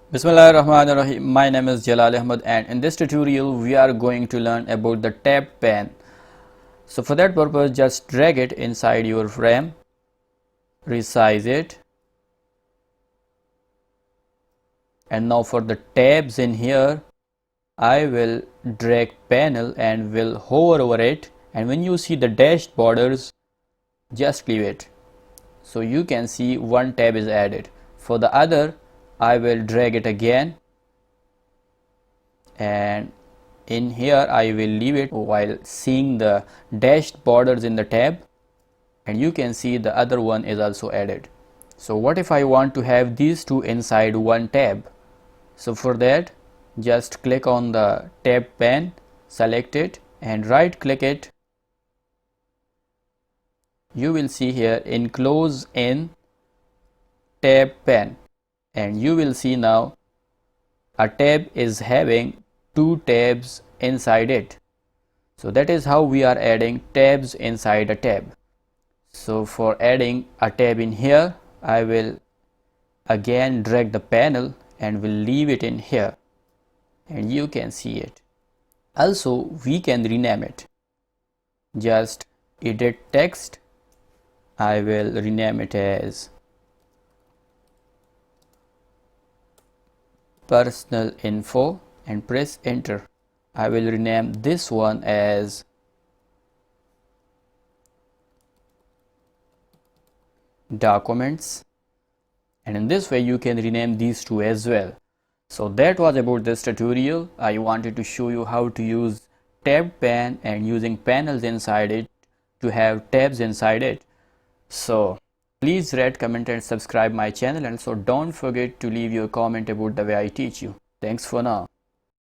Bismillahirrahmanirrahim. My name is Jalal Ahmad, and in this tutorial we are going to learn about the tab pane. So for that purpose, just drag it inside your frame, resize it, and now for the tabs in here I will drag panel and will hover over it, and when you see the dashed borders, just leave it. So you can see one tab is added. For the other, I will drag it again, and in here I will leave it while seeing the dashed borders in the tab, and you can see the other one is also added. So what if I want to have these two inside one tab? So for that, just click on the tab pane, select it and right click it. You will see here enclose in tab pane, and you will see now a tab is having two tabs inside it. So that is how we are adding tabs inside a tab. So for adding a tab in here, I will again drag the panel and will leave it in here, and you can see it. Also we can rename it. Just edit text, I will rename it as personal info and press enter. I will rename this one as documents, and in this way you can rename these two as well. So that was about this tutorial. I wanted to show you how to use tab pane and using panels inside it to have tabs inside it. So please rate, comment and subscribe my channel, and so don't forget to leave your comment about the way I teach you. Thanks for now.